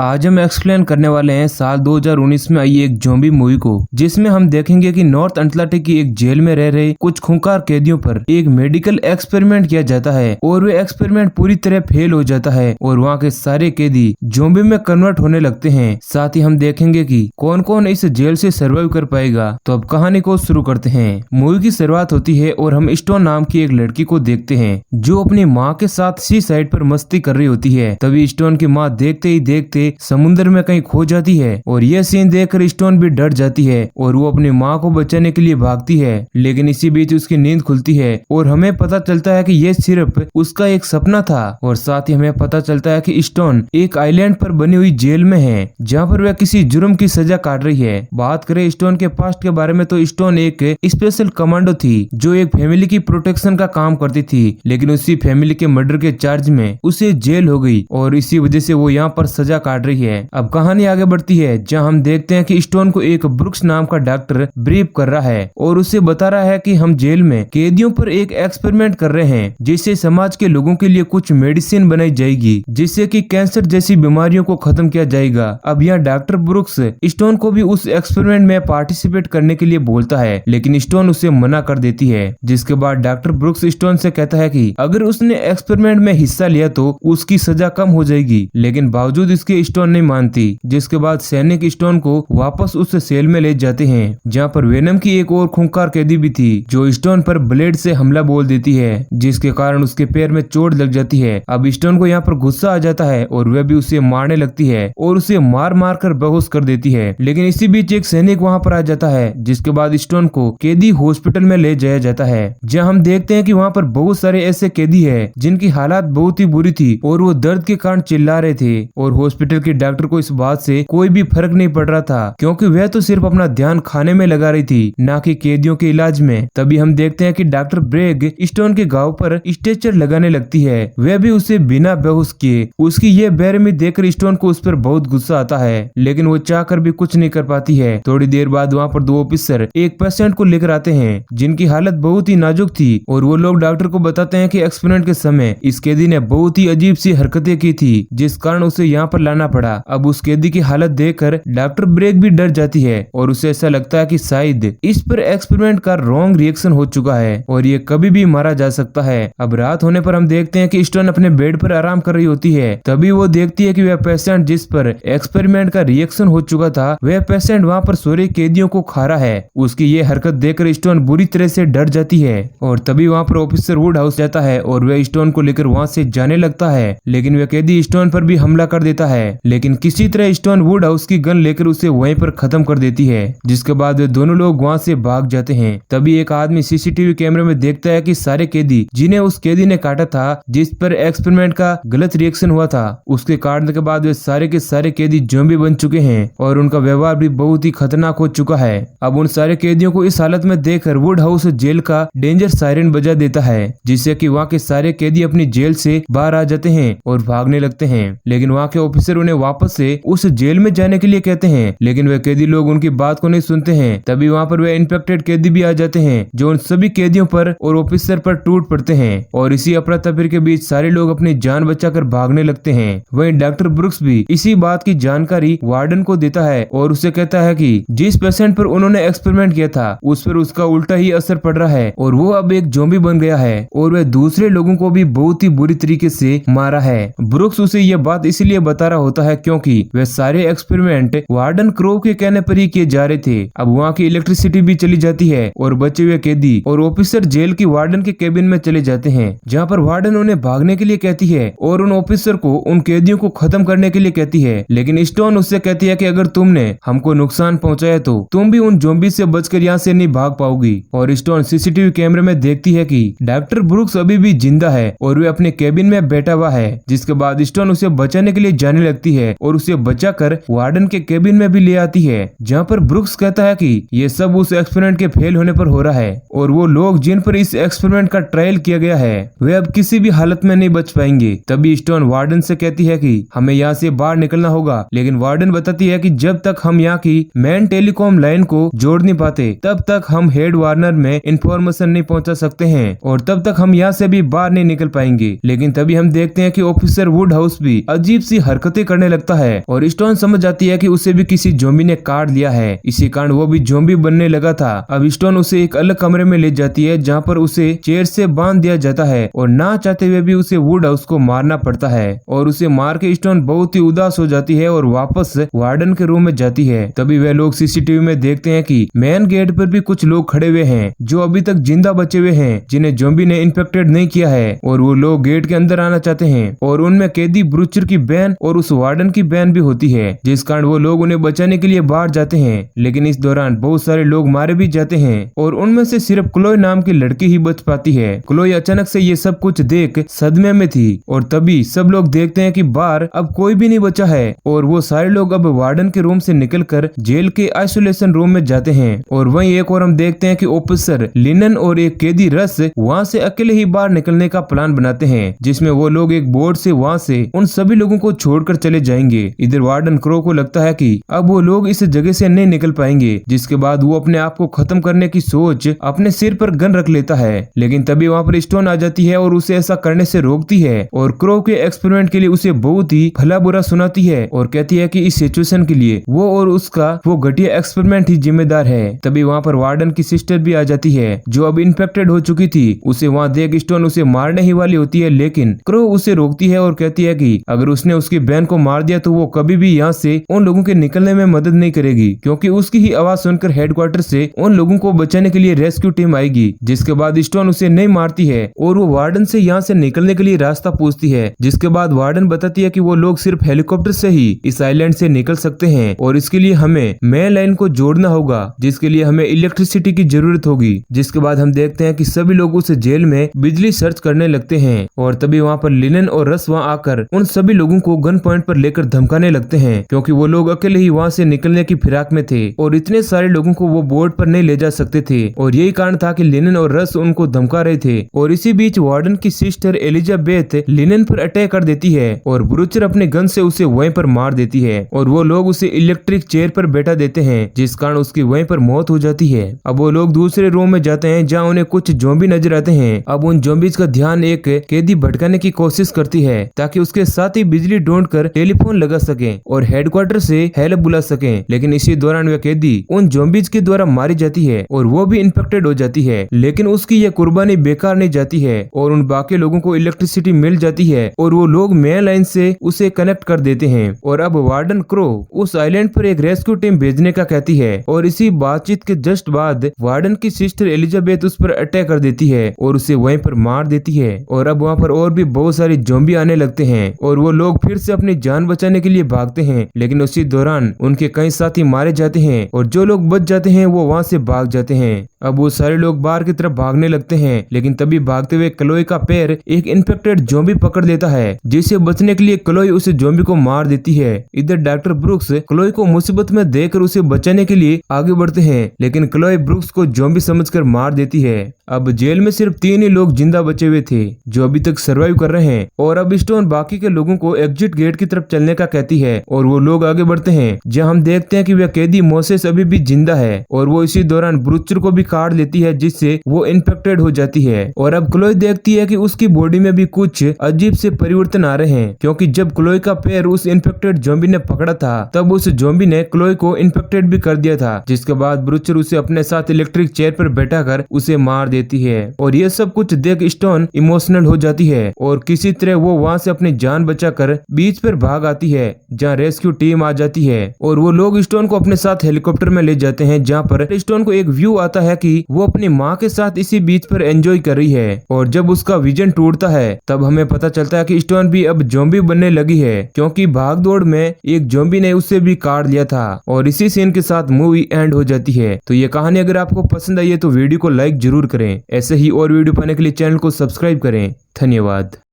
आज हम एक्सप्लेन करने वाले हैं साल 2019 में आई एक ज़ॉम्बी मूवी को, जिसमें हम देखेंगे कि नॉर्थ अटलांटिक की एक जेल में रह रहे कुछ खूंखार कैदियों पर एक मेडिकल एक्सपेरिमेंट किया जाता है और वे एक्सपेरिमेंट पूरी तरह फेल हो जाता है और वहाँ के सारे कैदी ज़ॉम्बी में कन्वर्ट होने लगते हैं। साथ ही हम देखेंगे कि कौन कौन इस जेल से सर्वाइव कर पाएगा। तो अब कहानी को शुरू करते हैं। मूवी की शुरुआत होती है और हम स्टोन नाम की एक लड़की को देखते हैं जो अपनी माँ के साथ सी साइड पर मस्ती कर रही होती है। तभी स्टोन की माँ देखते ही देखते समुद्र में कहीं खो जाती है और यह सीन देखकर स्टोन भी डर जाती है और वो अपनी माँ को बचाने के लिए भागती है। लेकिन इसी बीच उसकी नींद खुलती है और हमें पता चलता है कि यह सिर्फ उसका एक सपना था। और साथ ही हमें पता चलता है कि स्टोन एक आइलैंड पर बनी हुई जेल में है जहाँ पर वह किसी जुर्म की सजा काट रही है। बात करें स्टोन के पास्ट के बारे में तो स्टोन एक स्पेशल कमांडो थी जो एक फैमिली की प्रोटेक्शन का काम करती थी, लेकिन उसी फैमिली के मर्डर के चार्ज में उसे जेल हो गई और इसी वजह से वो यहाँ पर सजा काट रही है। अब कहानी आगे बढ़ती है जहाँ हम देखते हैं कि स्टोन को एक ब्रुक्स नाम का डॉक्टर ब्रीफ कर रहा है और उसे बता रहा है कि हम जेल में कैदियों पर एक एक्सपेरिमेंट कर रहे हैं जिससे समाज के लोगों के लिए कुछ मेडिसिन बनाई जाएगी जिससे कि कैंसर जैसी बीमारियों को खत्म किया जाएगा। अब यहाँ डॉक्टर ब्रुक्स स्टोन को भी उस एक्सपेरिमेंट में पार्टिसिपेट करने के लिए बोलता है, लेकिन स्टोन उसे मना कर देती है। जिसके बाद डॉक्टर ब्रुक्स स्टोन से कहता है कि अगर उसने एक्सपेरिमेंट में हिस्सा लिया तो उसकी सजा कम हो जाएगी, लेकिन बावजूद इसके स्टोन नहीं मानती। जिसके बाद सैनिक स्टोन को वापस उस सेल में ले जाते हैं जहाँ पर वेनम की एक और खूंखार कैदी भी थी जो स्टोन पर ब्लेड से हमला बोल देती है जिसके कारण उसके पैर में चोट लग जाती है। अब स्टोन को यहाँ पर गुस्सा आ जाता है और वह भी उसे मारने लगती है और उसे मार मार कर बेहोश कर देती है। लेकिन इसी बीच एक सैनिक वहाँ पर आ जाता है जिसके बाद स्टोन को कैदी हॉस्पिटल में ले जाया जाता है जहाँ हम देखते हैं कि वहाँ पर बहुत सारे ऐसे कैदी है जिनकी हालात बहुत ही बुरी थी और वो दर्द के कारण चिल्ला रहे थे और हॉस्पिटल के डॉक्टर को इस बात से कोई भी फर्क नहीं पड़ रहा था क्योंकि वह तो सिर्फ अपना ध्यान खाने में लगा रही थी, ना कि कैदियों के इलाज में। तभी हम देखते हैं कि डॉक्टर ब्रेग स्टोन के घाव पर स्ट्रेचर लगाने लगती है, वह भी उसे बिना बेहोश किए। उसकी यह बेरहमी देखकर स्टोन को उस पर बहुत गुस्सा आता है, लेकिन वो चाहकर भी कुछ नहीं कर पाती है। थोड़ी देर बाद वहाँ पर दो ऑफिसर एक पेशेंट को लेकर आते हैं जिनकी हालत बहुत ही नाजुक थी और वो लोग डॉक्टर को बताते हैं कि एक्सपेरिमेंट के समय इस कैदी ने बहुत ही अजीब सी हरकतें की थी जिस कारण उसे यहाँ पर लाना पड़ा। अब उस कैदी की हालत देखकर डॉक्टर ब्रेक भी डर जाती है और उसे ऐसा लगता है कि शायद इस पर एक्सपेरिमेंट का रॉन्ग रिएक्शन हो चुका है और ये कभी भी मारा जा सकता है। अब रात होने पर हम देखते हैं कि स्टोन अपने बेड पर आराम कर रही होती है। तभी वो देखती है कि वह पेशेंट जिस पर एक्सपेरिमेंट का रिएक्शन हो चुका था वह पेशेंट वहाँ पर सोरे कैदियों को खा रहा है। उसकी ये हरकत देखकर स्टोन बुरी तरह से डर जाती है और तभी वहाँ पर ऑफिसर वुड हाउस जाता है और वह स्टोन को लेकर वहाँ से जाने लगता है, लेकिन वह कैदी स्टोन पर भी हमला कर देता है। लेकिन किसी तरह स्टोन वुड हाउस की गन लेकर उसे वहीं पर खत्म कर देती है, जिसके बाद वे दोनों लोग वहाँ से भाग जाते हैं। तभी एक आदमी सीसीटीवी कैमरे में देखता है कि सारे कैदी जिन्हें उस कैदी ने काटा था जिस पर एक्सपेरिमेंट का गलत रिएक्शन हुआ था, उसके काटने के बाद वे सारे के सारे कैदी ज़ॉम्बी बन चुके हैं और उनका व्यवहार भी बहुत ही खतरनाक हो चुका है। अब उन सारे कैदियों को इस हालत में देखकर वुड हाउस जेल का डेंजर सायरन बजा देता है जिससे कि वहाँ के सारे कैदी अपनी जेल से बाहर आ जाते हैं और भागने लगते हैं। लेकिन वहाँ के ऑफिसर उन्हें वापस से उस जेल में जाने के लिए कहते हैं, लेकिन वे कैदी लोग उनकी बात को नहीं सुनते हैं। तभी वहाँ पर वे इन्फेक्टेड कैदी भी आ जाते हैं जो उन सभी कैदियों पर और ऑफिसर पर टूट पड़ते हैं और इसी अफरा तफरी के बीच सारे लोग अपनी जान बचाकर भागने लगते हैं। वहीं डॉक्टर ब्रुक्स भी इसी बात की जानकारी वार्डन को देता है और उसे कहता है कि जिस पेशेंट पर उन्होंने एक्सपेरिमेंट किया था उस पर उसका उल्टा ही असर पड़ रहा है और वो अब एक ज़ॉम्बी बन गया है और वह दूसरे लोगों को भी बहुत ही बुरी तरीके से मारा है। ब्रुक्स उसे यह बात इसलिए बता रहा होता है क्योंकि वह सारे एक्सपेरिमेंट वार्डन क्रो के कहने पर ही किए जा रहे थे। अब वहाँ की इलेक्ट्रिसिटी भी चली जाती है और बचे हुए कैदी और ऑफिसर जेल की वार्डन के केबिन में चले जाते हैं जहाँ पर वार्डन उन्हें भागने के लिए कहती है और उन ऑफिसर को उन कैदियों को खत्म करने के लिए कहती है। लेकिन स्टोन उससे कहती है कि अगर तुमने हमको नुकसान पहुंचाया तो तुम भी उन ज़ॉम्बी से बचकर यहाँ से नहीं भाग पाओगी। और स्टोन सीसीटीवी कैमरे में देखती है कि डॉक्टर ब्रुक्स अभी भी जिंदा है और वे अपने केबिन में बैठा हुआ है। जिसके बाद स्टोन उसे बचाने के लिए जाने लगती है और उसे बचाकर वार्डन के केबिन में भी ले आती है जहाँ पर ब्रुक्स कहता है कि ये सब उस एक्सपेरिमेंट के फेल होने पर हो रहा है और वो लोग जिन पर इस एक्सपेरिमेंट का ट्रायल किया गया है वे अब किसी भी हालत में नहीं बच पाएंगे। तभी स्टोन वार्डन से कहती है कि हमें यहाँ से बाहर निकलना होगा, लेकिन वार्डन बताती है कि जब तक हम यहाँ की मेन टेलीकॉम लाइन को जोड़ नहीं पाते तब तक हम हेड वार्नर में इंफॉर्मेशन नहीं पहुँचा सकते हैं और तब तक हम यहाँ से भी बाहर नहीं निकल पाएंगे। लेकिन तभी हम देखते हैं कि ऑफिसर वुड हाउस भी अजीब सी हरकतें करने लगता है और स्टोन समझ जाती है कि उसे भी किसी ज़ॉम्बी ने काट लिया है। इसी कारण वो भी ज़ॉम्बी बनने लगा था। अब स्टोन उसे एक अलग कमरे में ले जाती है जहाँ पर उसे चेयर से बांध दिया जाता है और ना चाहते हुए भी उसे वुड हाउस को मारना पड़ता है और उसे मार के स्टोन बहुत ही उदास हो जाती है और वापस वार्डन के रूम में जाती है। तभी वे लोग सीसीटीवी में देखते हैं कि मेन गेट पर भी कुछ लोग खड़े हुए हैं जो अभी तक जिंदा बचे हुए हैं, जिन्हें ज़ॉम्बी ने इन्फेक्टेड नहीं किया है और वो लोग गेट के अंदर आना चाहते हैं और उनमें कैदी ब्रूचर की बहन और उस वार्डन की बहन भी होती है, जिस कारण वो लोग उन्हें बचाने के लिए बाहर जाते हैं। लेकिन इस दौरान बहुत सारे लोग मारे भी जाते हैं और उनमें से सिर्फ क्लोई नाम की लड़की ही बच पाती है। क्लोई अचानक से ये सब कुछ देख सदमे में थी और तभी सब लोग देखते हैं कि बाहर अब कोई भी नहीं बचा है और वो सारे लोग अब वार्डन के रूम से निकलकर जेल के आइसोलेशन रूम में जाते हैं। और वहीं एक और हम देखते हैं कि ऑफिसर लिनन और एक कैदी रस वहाँ से अकेले ही बाहर निकलने का प्लान बनाते हैं, जिसमें वो लोग एक बोर्ड से वहाँ से उन सभी लोगों को छोड़कर चले जाएंगे। इधर वार्डन क्रो को लगता है कि अब वो लोग इस जगह से नहीं निकल पाएंगे, जिसके बाद वो अपने आप को खत्म करने की सोच अपने सिर पर गन रख लेता है। लेकिन तभी वहाँ पर स्टोन आ जाती है और उसे ऐसा करने से रोकती है और क्रो के एक्सपेरिमेंट के लिए उसे बहुत ही भला बुरा सुनाती है और कहती है कि इस सिचुएशन के लिए वो और उसका वो घटिया एक्सपेरिमेंट ही जिम्मेदार है। तभी वहाँ पर वार्डन की सिस्टर भी आ जाती है जो अब इन्फेक्टेड हो चुकी थी। उसे वहाँ देख स्टोन उसे मारने ही वाली होती है, लेकिन क्रो उसे रोकती है और कहती है कि अगर उसने उसकी बहन को मार दिया तो वो कभी भी यहाँ से उन लोगों के निकलने में मदद नहीं करेगी, क्योंकि उसकी ही आवाज सुनकर हेडक्वार्टर से उन लोगों को बचाने के लिए रेस्क्यू टीम आएगी। जिसके बाद स्टोन उसे नहीं मारती है और वो वार्डन से यहाँ से निकलने के लिए रास्ता पूछती है, जिसके बाद वार्डन बताती है कि वो लोग सिर्फ हेलीकॉप्टर से ही इस आइलैंड से निकल सकते हैं और इसके लिए हमें मेन लाइन को जोड़ना होगा, जिसके लिए हमें इलेक्ट्रिसिटी की जरूरत होगी। जिसके बाद हम देखते हैं कि सभी लोग उस जेल में बिजली सर्च करने लगते हैं और तभी वहाँ पर लिनन और रस वहाँ आकर उन सभी लोगों को गन पॉइंट पर लेकर धमकाने लगते हैं, क्योंकि वो लोग अकेले ही वहाँ से निकलने की फिराक में थे और इतने सारे लोगों को वो बोर्ड पर नहीं ले जा सकते थे और यही कारण था कि लिनन और रस उनको धमका रहे थे। और इसी बीच वार्डन की सिस्टर एलिजाबेथ लिनन पर अटैक कर देती है और ब्रूचर अपने गन से उसे वहीं पर मार देती है और वो लोग उसे इलेक्ट्रिक चेयर पर बैठा देते हैं, जिस कारण उसकी वहीं पर मौत हो जाती है। अब वो लोग दूसरे रूम में जाते हैं जहाँ उन्हें कुछ ज़ॉम्बी नजर आते हैं। अब उन ज़ॉम्बीज का ध्यान एक कैदी भटकाने की कोशिश करती है ताकि उसके साथ ही बिजली ढूंढकर टेलीफोन लगा सके और हेडक्वार्टर से हेल्प बुला सके। लेकिन इसी दौरान वह कैदी उन ज़ॉम्बीज के द्वारा मारी जाती है और वो भी इन्फेक्टेड हो जाती है, लेकिन उसकी यह कुर्बानी बेकार नहीं जाती है और उन बाकी लोगों को इलेक्ट्रिसिटी मिल जाती है और वो लोग मेन लाइन से उसे कनेक्ट कर देते हैं। और अब वार्डन क्रो उस आइलैंड पर एक रेस्क्यू टीम भेजने का कहती है और इसी बातचीत के जस्ट बाद वार्डन की सिस्टर एलिजाबेथ उस पर अटैक कर देती है और उसे वहीं पर मार देती है। और अब वहाँ पर और भी बहुत सारी ज़ॉम्बी आने लगते हैं और वो लोग फिर से अपनी जान बचाने के लिए भागते हैं, लेकिन उसी दौरान उनके कई साथी मारे जाते हैं और जो लोग बच जाते हैं वो वहाँ से भाग जाते हैं। अब वो सारे लोग बाहर की तरफ भागने लगते हैं, लेकिन तभी भागते हुए क्लोई का पैर एक इन्फेक्टेड ज़ॉम्बी पकड़ लेता है, जिसे बचने के लिए क्लोई उस ज़ॉम्बी को मार देती है। इधर डॉक्टर ब्रूक्स क्लोई को मुसीबत में देखकर उसे बचाने के लिए आगे बढ़ते हैं, लेकिन क्लोई ब्रूक्स को ज़ॉम्बी समझकर मार देती है। अब जेल में सिर्फ 3 ही लोग जिंदा बचे हुए थे जो अभी तक सर्वाइव कर रहे हैं और अब स्टोन बाकी के लोगों को एग्जिट गेट की तरफ चलने का कहती है और वो लोग आगे बढ़ते हैं, जहां हम देखते हैं कि वह कैदी मोसेस अभी भी जिंदा है और वो इसी दौरान ब्रूचर को भी काट लेती है, जिससे वो इन्फेक्टेड हो जाती है। और अब क्लोई देखती है कि उसकी बॉडी में भी कुछ अजीब से परिवर्तन आ रहे हैं, क्योंकि जब क्लोई का पैर उस इन्फेक्टेड ज़ॉम्बी ने पकड़ा था तब उस ज़ॉम्बी ने क्लोई को इन्फेक्टेड भी कर दिया था, जिसके बाद ब्रूचर उसे अपने साथ इलेक्ट्रिक चेयर पर बैठाकर उसे मार देती है। और ये सब कुछ देख स्टोन इमोशनल हो जाती है और किसी तरह वो वहाँ से अपनी जान बचाकर बीच पर भाग आती है, जहाँ रेस्क्यू टीम आ जाती है और वो लोग स्टोन को अपने साथ हेलीकॉप्टर में ले जाते हैं, जहाँ पर स्टोन को एक व्यू आता है कि वो अपनी माँ के साथ इसी बीच पर एंजॉय कर रही है। और जब उसका विजन टूटता है तब हमें पता चलता है कि स्टोन भी अब ज़ॉम्बी बनने लगी है, क्योंकि भागदौड़ में एक ज़ॉम्बी ने उसे भी काट लिया था। और इसी सीन के साथ मूवी एंड हो जाती है। तो ये कहानी अगर आपको पसंद आई है तो वीडियो को लाइक जरूर करें। ऐसे ही और वीडियो पाने के लिए चैनल को सब्सक्राइब करें। धन्यवाद।